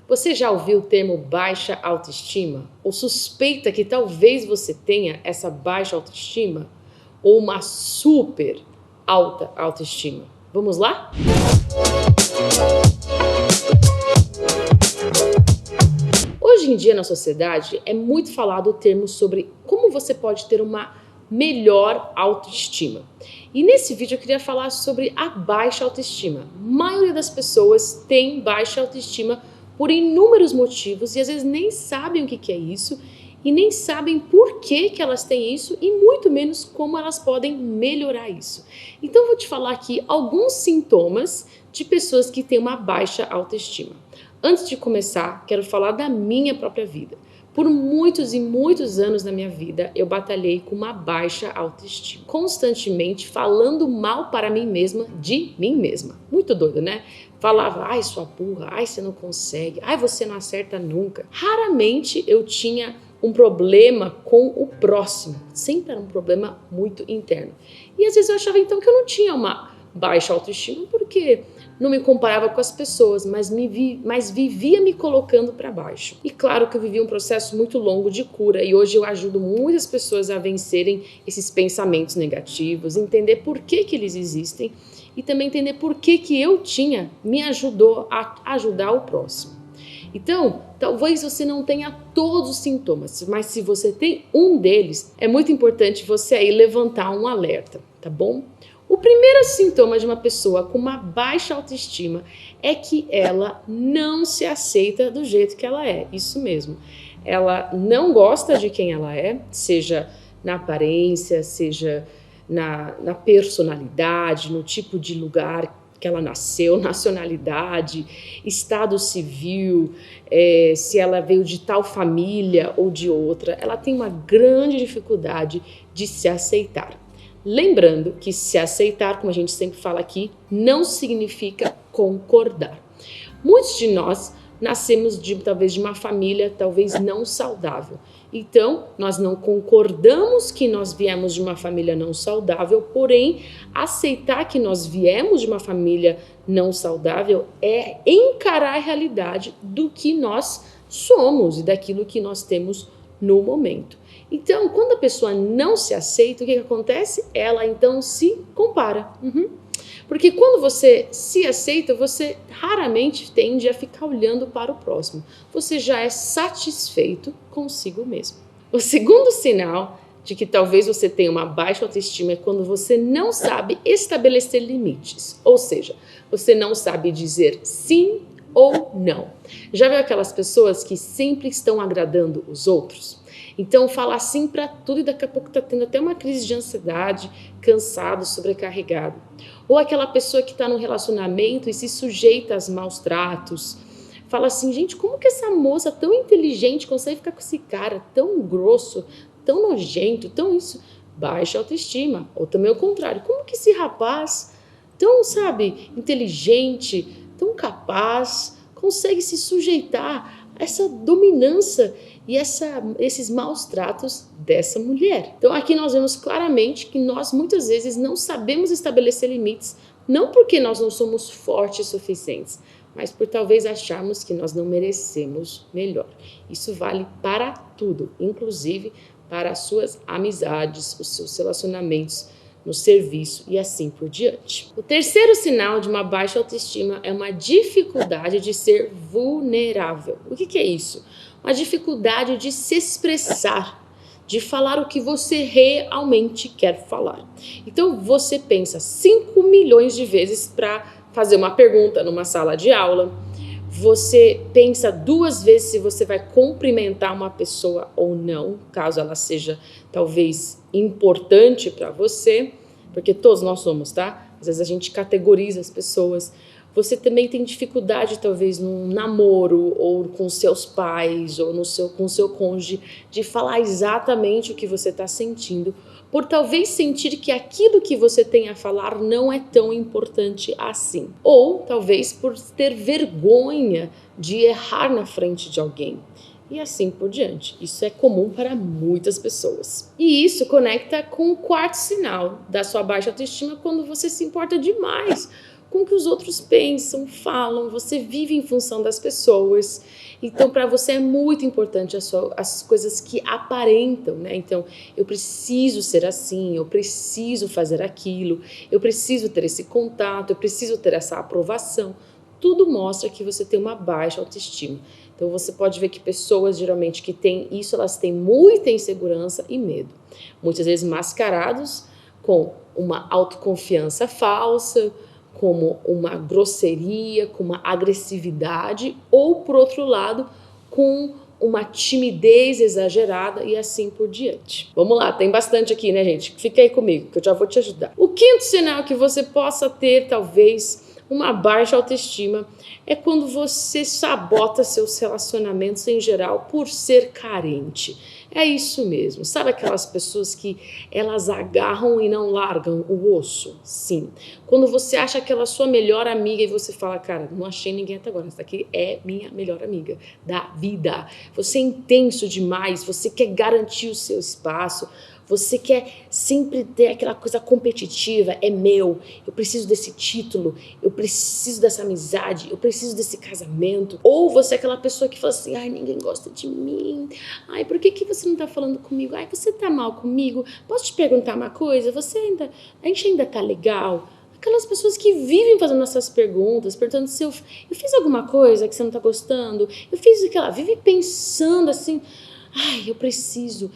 Você já ouviu o termo baixa autoestima? Ou suspeita que talvez você tenha essa baixa autoestima? Ou uma super alta autoestima? Vamos lá? Hoje em dia na sociedade é muito falado o termo sobre como você pode ter uma melhor autoestima. E nesse vídeo eu queria falar sobre a baixa autoestima. A maioria das pessoas tem baixa autoestima por inúmeros motivos e às vezes nem sabem o que é isso e nem sabem por que elas têm isso e muito menos como elas podem melhorar isso. Então eu vou te falar aqui alguns sintomas de pessoas que têm uma baixa autoestima. Antes de começar, quero falar da minha própria vida. Por muitos e muitos anos na minha vida, eu batalhei com uma baixa autoestima. Constantemente falando mal para mim mesma, de mim mesma. Muito doido, né? Falava, ai, sua burra, ai, você não consegue, ai, você não acerta nunca. Raramente eu tinha um problema com o próximo. Sempre era um problema muito interno. E às vezes eu achava então que eu não tinha uma baixa autoestima porque não me comparava com as pessoas, mas vivia me colocando para baixo. E claro que eu vivi um processo muito longo de cura e hoje eu ajudo muitas pessoas a vencerem esses pensamentos negativos, entender por que eles existem e também entender por que eu tinha, me ajudou a ajudar o próximo. Então, talvez você não tenha todos os sintomas, mas se você tem um deles, é muito importante você aí levantar um alerta, tá bom? O primeiro sintoma de uma pessoa com uma baixa autoestima é que ela não se aceita do jeito que ela é, isso mesmo. Ela não gosta de quem ela é, seja na aparência, seja na personalidade, no tipo de lugar que ela nasceu, nacionalidade, estado civil, se ela veio de tal família ou de outra. Ela tem uma grande dificuldade de se aceitar. Lembrando que se aceitar, como a gente sempre fala aqui, não significa concordar. Muitos de nós nascemos talvez de uma família talvez não saudável. Então, nós não concordamos que nós viemos de uma família não saudável, porém, aceitar que nós viemos de uma família não saudável é encarar a realidade do que nós somos e daquilo que nós temos no momento. Então, quando a pessoa não se aceita, o que acontece? Ela então se compara. Porque quando você se aceita, você raramente tende a ficar olhando para o próximo. Você já é satisfeito consigo mesmo. O segundo sinal de que talvez você tenha uma baixa autoestima é quando você não sabe estabelecer limites. Ou seja, você não sabe dizer sim ou não. Já viu aquelas pessoas que sempre estão agradando os outros? Então fala sim para tudo e daqui a pouco está tendo até uma crise de ansiedade, cansado, sobrecarregado. Ou aquela pessoa que está num relacionamento e se sujeita aos maus tratos. Fala assim, gente, como que essa moça tão inteligente consegue ficar com esse cara tão grosso, tão nojento, tão isso? Baixa autoestima. Ou também o contrário, como que esse rapaz tão, sabe, inteligente, tão capaz, consegue se sujeitar a essa dominância e esses maus tratos dessa mulher. Então aqui nós vemos claramente que nós muitas vezes não sabemos estabelecer limites, não porque nós não somos fortes o suficientes, mas por talvez acharmos que nós não merecemos melhor. Isso vale para tudo, inclusive para as suas amizades, os seus relacionamentos no serviço e assim por diante. O terceiro sinal de uma baixa autoestima é uma dificuldade de ser vulnerável. O que é isso? Uma dificuldade de se expressar, de falar o que você realmente quer falar. Então você pensa 5 milhões de vezes para fazer uma pergunta numa sala de aula. Você pensa 2 vezes se você vai cumprimentar uma pessoa ou não, caso ela seja talvez importante para você, porque todos nós somos, tá? Às vezes a gente categoriza as pessoas. Você também tem dificuldade, talvez, num namoro, ou com seus pais, ou com seu cônjuge, de falar exatamente o que você está sentindo, por talvez sentir que aquilo que você tem a falar não é tão importante assim. Ou, talvez, por ter vergonha de errar na frente de alguém. E assim por diante. Isso é comum para muitas pessoas. E isso conecta com o quarto sinal da sua baixa autoestima, quando você se importa demais com o que os outros pensam, falam, você vive em função das pessoas. Então, para você é muito importante as coisas que aparentam, né? Então, eu preciso ser assim, eu preciso fazer aquilo, eu preciso ter esse contato, eu preciso ter essa aprovação. Tudo mostra que você tem uma baixa autoestima. Então, você pode ver que pessoas, geralmente, que têm isso, elas têm muita insegurança e medo. Muitas vezes mascarados com uma autoconfiança falsa, como uma grosseria, com uma agressividade, ou, por outro lado, com uma timidez exagerada e assim por diante. Vamos lá, tem bastante aqui, né, gente? Fica aí comigo, que eu já vou te ajudar. O quinto sinal que você possa ter, talvez, uma baixa autoestima é quando você sabota seus relacionamentos em geral por ser carente. É isso mesmo. Sabe aquelas pessoas que elas agarram e não largam o osso? Sim. Quando você acha aquela sua melhor amiga e você fala, cara, não achei ninguém até agora, essa daqui é minha melhor amiga da vida. Você é intenso demais, você quer garantir o seu espaço, você quer sempre ter aquela coisa competitiva, é meu, eu preciso desse título, eu preciso dessa amizade, eu preciso desse casamento. Ou você é aquela pessoa que fala assim, ai, ninguém gosta de mim, ai, por que você não tá falando comigo? Ai, você tá mal comigo? Posso te perguntar uma coisa? A gente ainda tá legal? Aquelas pessoas que vivem fazendo essas perguntas, perguntando se eu fiz alguma coisa que você não tá gostando, eu fiz aquela, vive pensando assim, ai, eu preciso,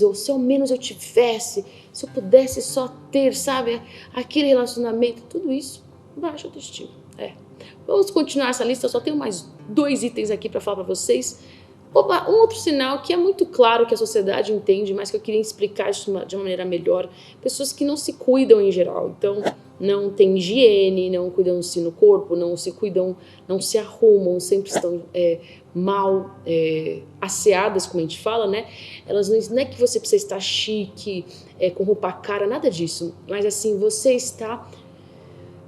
ou se ao menos eu tivesse, se eu pudesse só ter, sabe, aquele relacionamento, tudo isso, baixa autoestima. Vamos continuar essa lista, eu só tenho mais 2 itens aqui para falar para vocês. Opa, um outro sinal que é muito claro que a sociedade entende, mas que eu queria explicar isso de uma maneira melhor, pessoas que não se cuidam em geral, então não tem higiene, não cuidam-se no corpo, não se cuidam, não se arrumam, sempre estão mal asseadas, como a gente fala, né? Elas não é que você precisa estar chique, com roupa cara, nada disso, mas assim, você está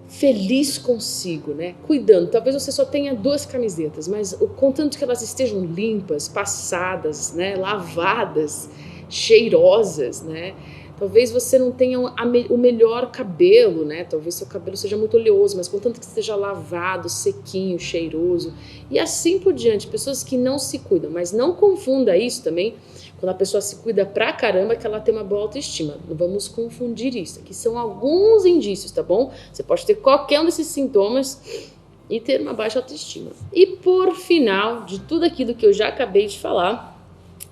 feliz consigo, né? Cuidando. Talvez você só tenha 2 camisetas, mas contanto que elas estejam limpas, passadas, né? Lavadas, cheirosas, né? Talvez você não tenha o melhor cabelo, né? Talvez seu cabelo seja muito oleoso, mas contanto que esteja lavado, sequinho, cheiroso e assim por diante. Pessoas que não se cuidam, mas não confunda isso também. Quando a pessoa se cuida pra caramba, que ela tem uma boa autoestima. Não vamos confundir isso. Aqui são alguns indícios, tá bom? Você pode ter qualquer um desses sintomas e ter uma baixa autoestima. E por final, de tudo aquilo que eu já acabei de falar,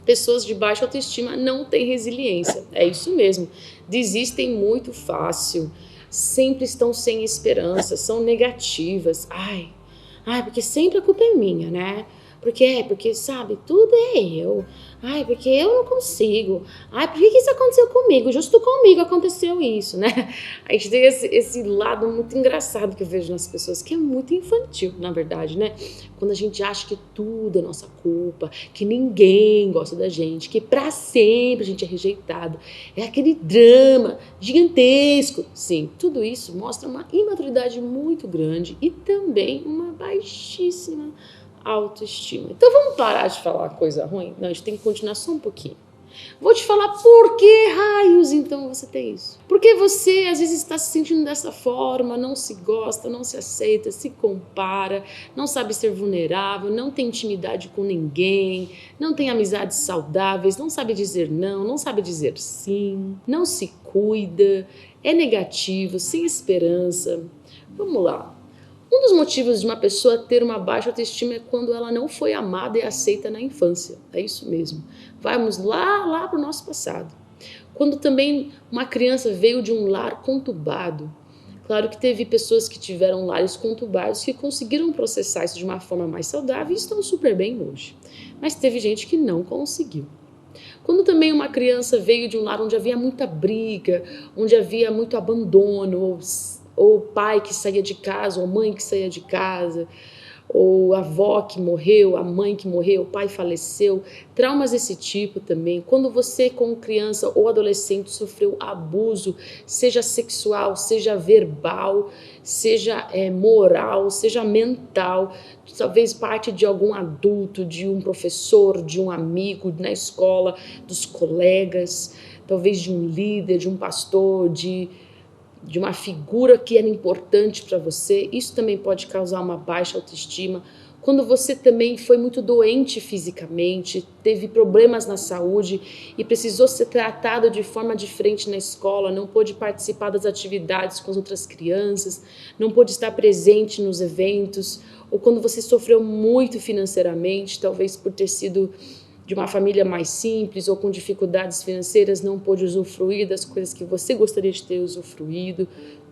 pessoas de baixa autoestima não têm resiliência. É isso mesmo. Desistem muito fácil, sempre estão sem esperança, são negativas. Ai, porque sempre a culpa é minha, né? Porque, sabe, tudo é eu. Ai, porque eu não consigo. Ai, por que isso aconteceu comigo? Justo comigo aconteceu isso, né? A gente tem esse lado muito engraçado que eu vejo nas pessoas, que é muito infantil, na verdade, né? Quando a gente acha que tudo é nossa culpa, que ninguém gosta da gente, que pra sempre a gente é rejeitado. É aquele drama gigantesco. Sim, tudo isso mostra uma imaturidade muito grande e também uma baixíssima autoestima. Então vamos parar de falar coisa ruim? Não, a gente tem que continuar só um pouquinho. Vou te falar por que raios então você tem isso. Porque você às vezes está se sentindo dessa forma, não se gosta, não se aceita, se compara, não sabe ser vulnerável, não tem intimidade com ninguém, não tem amizades saudáveis, não sabe dizer não, não sabe dizer sim, não se cuida, é negativo, sem esperança. Vamos lá. Um dos motivos de uma pessoa ter uma baixa autoestima é quando ela não foi amada e aceita na infância. É isso mesmo. Vamos lá para o nosso passado. Quando também uma criança veio de um lar conturbado. Claro que teve pessoas que tiveram lares conturbados que conseguiram processar isso de uma forma mais saudável e estão super bem hoje. Mas teve gente que não conseguiu. Quando também uma criança veio de um lar onde havia muita briga, onde havia muito abandono, ou pai que saía de casa, ou mãe que saía de casa, ou a avó que morreu, a mãe que morreu, o pai faleceu, traumas desse tipo também. Quando você, como criança ou adolescente, sofreu abuso, seja sexual, seja verbal, seja moral, seja mental, talvez parte de algum adulto, de um professor, de um amigo na escola, dos colegas, talvez de um líder, de um pastor, de de uma figura que era importante para você, isso também pode causar uma baixa autoestima. Quando você também foi muito doente fisicamente, teve problemas na saúde e precisou ser tratado de forma diferente na escola, não pôde participar das atividades com as outras crianças, não pôde estar presente nos eventos, ou quando você sofreu muito financeiramente, talvez por ter sido de uma família mais simples ou com dificuldades financeiras, não pôde usufruir das coisas que você gostaria de ter usufruído.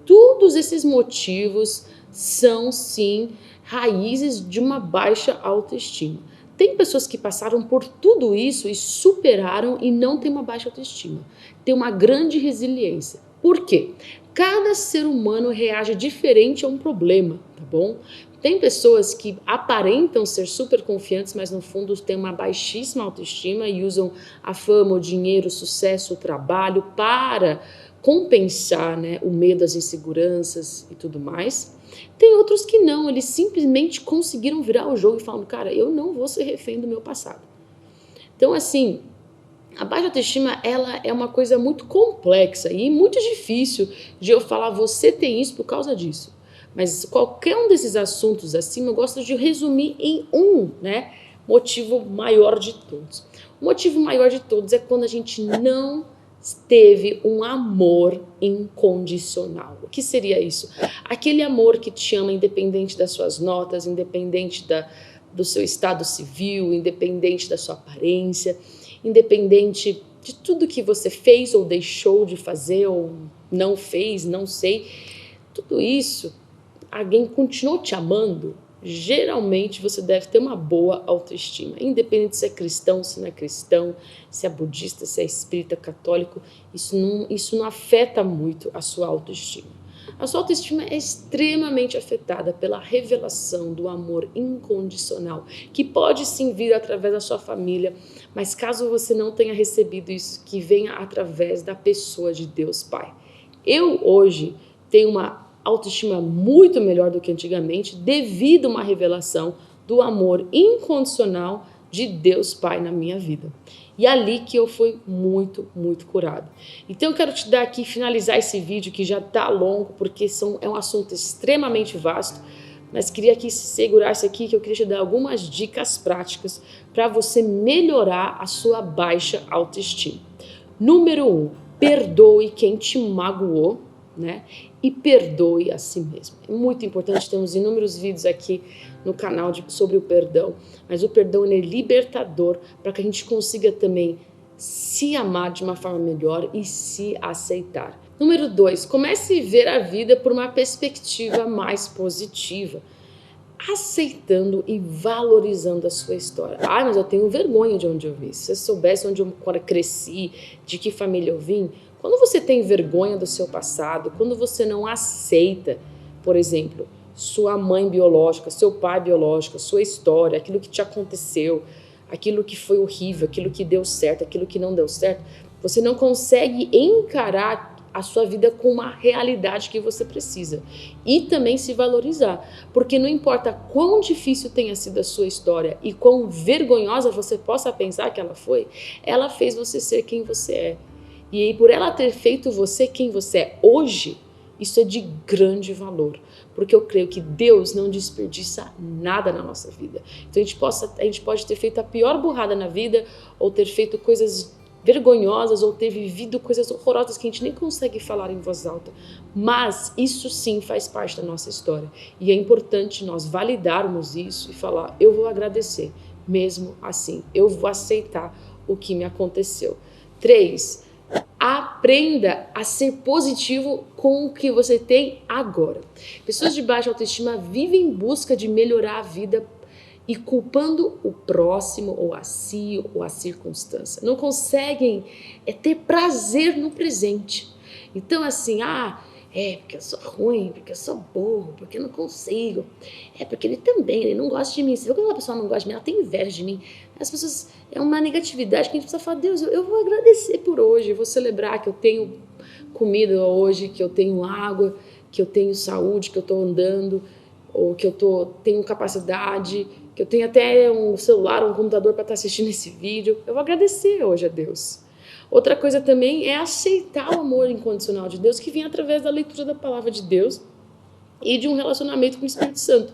Todos esses motivos são, sim, raízes de uma baixa autoestima. Tem pessoas que passaram por tudo isso e superaram e não têm uma baixa autoestima. Tem uma grande resiliência. Por quê? Cada ser humano reage diferente a um problema, tá bom? Tem pessoas que aparentam ser super confiantes, mas no fundo têm uma baixíssima autoestima e usam a fama, o dinheiro, o sucesso, o trabalho para compensar, né, o medo, as inseguranças e tudo mais. Tem outros que não, eles simplesmente conseguiram virar o jogo e falam, cara, eu não vou ser refém do meu passado. Então, assim, a baixa autoestima, ela é uma coisa muito complexa e muito difícil de eu falar, você tem isso por causa disso. Mas qualquer um desses assuntos acima, eu gosto de resumir em né, motivo maior de todos. O motivo maior de todos é quando a gente não teve um amor incondicional. O que seria isso? Aquele amor que te ama independente das suas notas, independente do seu estado civil, independente da sua aparência, independente de tudo que você fez ou deixou de fazer ou não fez, não sei. Tudo isso, alguém continuou te amando, geralmente você deve ter uma boa autoestima. Independente se é cristão, se não é cristão, se é budista, se é espírita, católico, isso não afeta muito a sua autoestima. A sua autoestima é extremamente afetada pela revelação do amor incondicional, que pode sim vir através da sua família, mas caso você não tenha recebido isso, que venha através da pessoa de Deus Pai. Eu hoje tenho uma autoestima muito melhor do que antigamente, devido a uma revelação do amor incondicional de Deus Pai na minha vida. E ali que eu fui muito, muito curado. Então eu quero te dar aqui, finalizar esse vídeo que já está longo, porque é um assunto extremamente vasto, mas queria que segurasse aqui, que eu queria te dar algumas dicas práticas para você melhorar a sua baixa autoestima. Número 1, perdoe quem te magoou, né? E perdoe a si mesmo. É muito importante, temos inúmeros vídeos aqui no canal sobre o perdão, mas o perdão é libertador para que a gente consiga também se amar de uma forma melhor e se aceitar. Número 2, comece a ver a vida por uma perspectiva mais positiva, aceitando e valorizando a sua história. Ah, mas eu tenho vergonha de onde eu vim. Se você soubesse onde eu cresci, de que família eu vim. Quando você tem vergonha do seu passado, quando você não aceita, por exemplo, sua mãe biológica, seu pai biológico, sua história, aquilo que te aconteceu, aquilo que foi horrível, aquilo que deu certo, aquilo que não deu certo, você não consegue encarar a sua vida com uma realidade que você precisa. E também se valorizar, porque não importa quão difícil tenha sido a sua história e quão vergonhosa você possa pensar que ela fez você ser quem você é. E aí, por ela ter feito você quem você é hoje, isso é de grande valor, porque eu creio que Deus não desperdiça nada na nossa vida. Então a gente pode ter feito a pior burrada na vida, ou ter feito coisas vergonhosas, ou ter vivido coisas horrorosas que a gente nem consegue falar em voz alta, mas isso sim faz parte da nossa história. E é importante nós validarmos isso e falar, eu vou agradecer, mesmo assim, eu vou aceitar o que me aconteceu. 3, aprenda a ser positivo com o que você tem agora. Pessoas de baixa autoestima vivem em busca de melhorar a vida e culpando o próximo, ou a si, ou a circunstância. Não conseguem ter prazer no presente. Então, assim, porque eu sou ruim, porque eu sou burro, porque eu não consigo. Porque ele não gosta de mim. Você vê quando uma pessoa não gosta de mim, ela tem inveja de mim. As pessoas, é uma negatividade que a gente precisa falar, Deus, eu vou agradecer por hoje, eu vou celebrar que eu tenho comida hoje, que eu tenho água, que eu tenho saúde, que eu estou andando, ou que eu tenho capacidade, que eu tenho até um celular, um computador para estar assistindo esse vídeo. Eu vou agradecer hoje a Deus. Outra coisa também é aceitar o amor incondicional de Deus, que vem através da leitura da palavra de Deus e de um relacionamento com o Espírito Santo.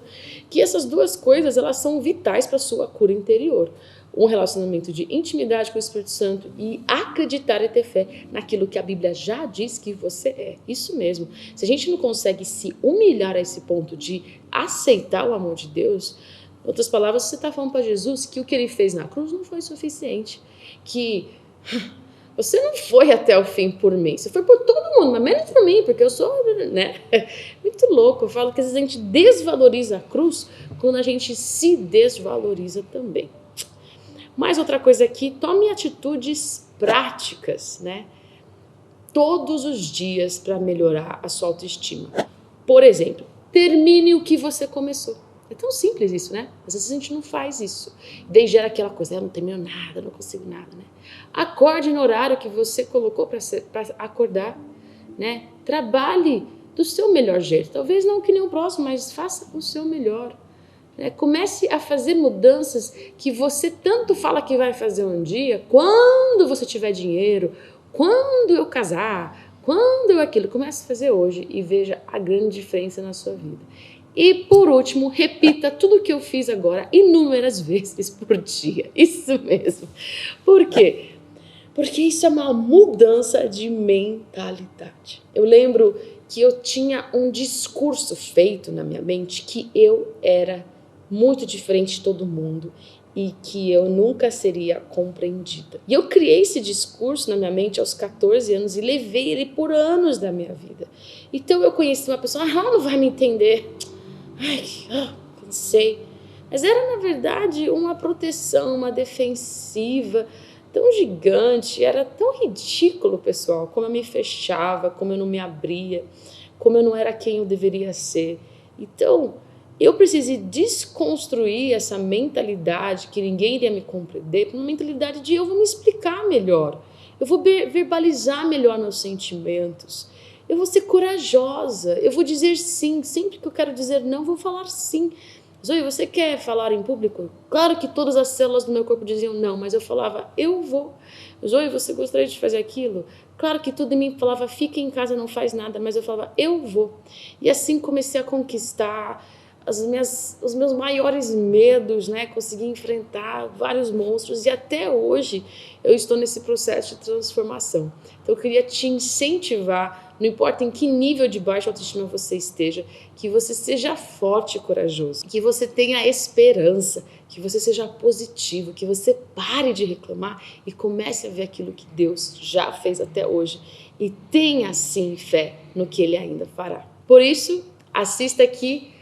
Que essas duas coisas, elas são vitais para a sua cura interior. Um relacionamento de intimidade com o Espírito Santo e acreditar e ter fé naquilo que a Bíblia já diz que você é. Isso mesmo. Se a gente não consegue se humilhar a esse ponto de aceitar o amor de Deus, em outras palavras, você está falando para Jesus que o que ele fez na cruz não foi suficiente. Que você não foi até o fim por mim, você foi por todo mundo, mas menos por mim, porque eu sou, né? Muito louco. Eu falo que às vezes a gente desvaloriza a cruz quando a gente se desvaloriza também. Mais outra coisa aqui, tome atitudes práticas, né? Todos os dias para melhorar a sua autoestima. Por exemplo, termine o que você começou. É tão simples isso, né? Às vezes a gente não faz isso. Daí gera aquela coisa, eu não termino nada, não consigo nada, né? Acorde no horário que você colocou para acordar, né? Trabalhe do seu melhor jeito. Talvez não que nem o próximo, mas faça o seu melhor. Comece a fazer mudanças que você tanto fala que vai fazer um dia, quando você tiver dinheiro, quando eu casar, quando eu aquilo. Comece a fazer hoje e veja a grande diferença na sua vida. E por último, repita tudo o que eu fiz agora inúmeras vezes por dia. Isso mesmo. Por quê? Porque isso é uma mudança de mentalidade. Eu lembro que eu tinha um discurso feito na minha mente que eu era muito diferente de todo mundo e que eu nunca seria compreendida. E eu criei esse discurso na minha mente aos 14 anos e levei ele por anos da minha vida. Então eu conheci uma pessoa, ela não vai me entender. Pensei. Mas era, na verdade, uma proteção, uma defensiva tão gigante, era tão ridículo, pessoal, como eu me fechava, como eu não me abria, como eu não era quem eu deveria ser. Então, eu precisei desconstruir essa mentalidade que ninguém iria me compreender para uma mentalidade de eu vou me explicar melhor, eu vou verbalizar melhor meus sentimentos, eu vou ser corajosa, eu vou dizer sim, sempre que eu quero dizer não, eu vou falar sim. Zoe, você quer falar em público? Claro que todas as células do meu corpo diziam não, mas eu falava, eu vou. Zoe, você gostaria de fazer aquilo? Claro que tudo em mim falava, fica em casa, não faz nada, mas eu falava, eu vou. E assim comecei a conquistar os meus maiores medos, né? Consegui enfrentar vários monstros e até hoje eu estou nesse processo de transformação. Então eu queria te incentivar, não importa em que nível de baixa autoestima você esteja, que você seja forte e corajoso, que você tenha esperança, que você seja positivo, que você pare de reclamar e comece a ver aquilo que Deus já fez até hoje e tenha sim fé no que Ele ainda fará. Por isso, assista aqui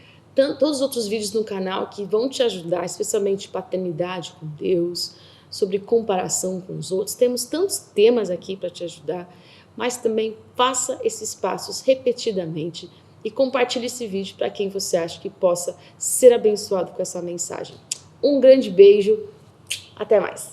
todos os outros vídeos no canal que vão te ajudar, especialmente paternidade com Deus, sobre comparação com os outros. Temos tantos temas aqui para te ajudar, mas também faça esses passos repetidamente e compartilhe esse vídeo para quem você acha que possa ser abençoado com essa mensagem. Um grande beijo, até mais!